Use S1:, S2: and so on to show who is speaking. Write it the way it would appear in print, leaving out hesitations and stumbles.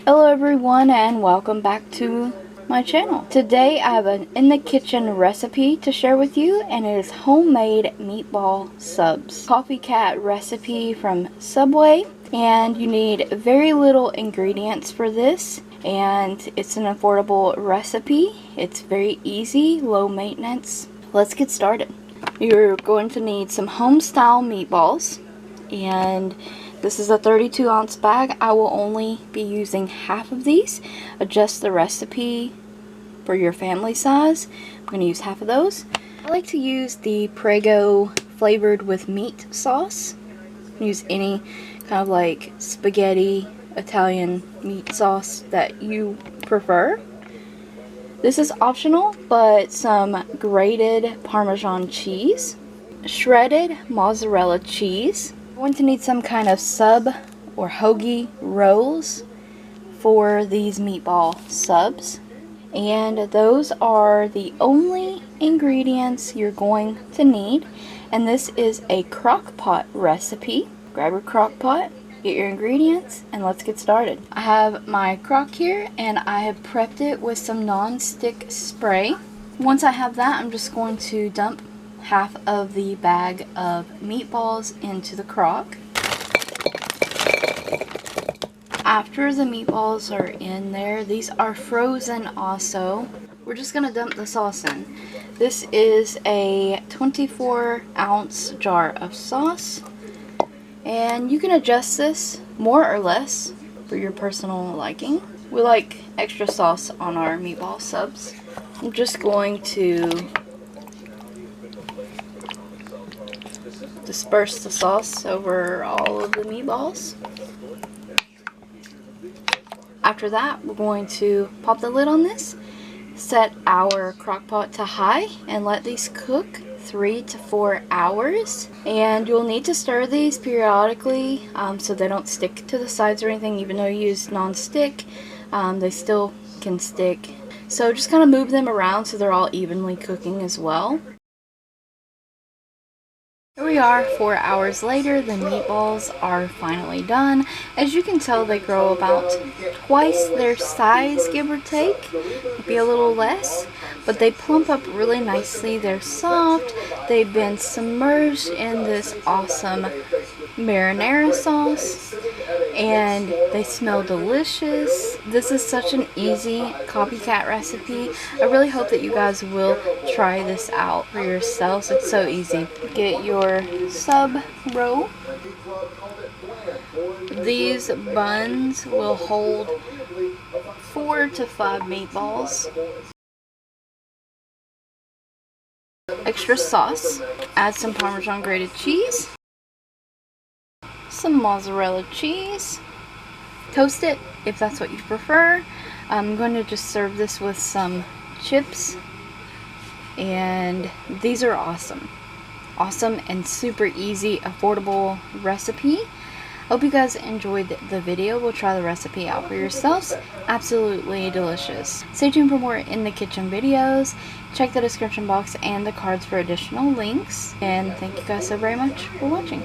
S1: Hello everyone and welcome back to my channel. Today I have an in the kitchen recipe to share with you, and it is homemade meatball subs. Copycat recipe from Subway, and you need very little ingredients for this, and it's an affordable recipe. It's very easy, low maintenance. Let's get started. You're going to need some home style meatballs, and this is a 32-ounce bag. I will only be using half of these. Adjust the recipe for your family size. I'm going to use half of those. I like to use the Prego flavored with meat sauce. Use any kind of like spaghetti, Italian meat sauce that you prefer. This is optional, but some grated Parmesan cheese, shredded mozzarella cheese. I'm going to need some kind of sub or hoagie rolls for these meatball subs, and those are the only ingredients you're going to need. And this is a crock pot recipe. Grab your crock pot, get your ingredients, and let's get started. I have my crock here, and I have prepped it with some non-stick spray. Once I have that, I'm just going to dump half of the bag of meatballs into the crock. After the meatballs are in there, these are frozen also, we're just going to dump the sauce in. This is a 24-ounce jar of sauce, and you can adjust this more or less for your personal liking. We like extra sauce on our meatball subs. I'm just going to disperse the sauce over all of the meatballs. After that, we're going to pop the lid on this, set our crock pot to high, and let these cook 3 to 4 hours. And you'll need to stir these periodically so they don't stick to the sides or anything. Even though you use non-stick, they still can stick. So just kind of move them around so they're all evenly cooking as well. Here we are, 4 hours later. The meatballs are finally done. As you can tell, they grow about twice their size, give or take. Maybe a little less, but they plump up really nicely. They're soft. They've been submerged in this awesome marinara sauce, and they smell delicious. This is such an easy copycat recipe. I really hope that you guys will try this out for yourselves. It's so easy. Get your sub roll. These buns will hold 4 to 5 meatballs. Extra sauce. Add some Parmesan grated cheese. Some mozzarella cheese. Toast it if that's what you prefer. I'm going to just serve this with some chips, and these are awesome and super easy, affordable recipe. Hope you guys enjoyed the video. We'll try the recipe out for yourselves. Absolutely delicious. Stay tuned for more in the kitchen videos. Check the description box and the cards for additional links, and thank you guys so very much for watching.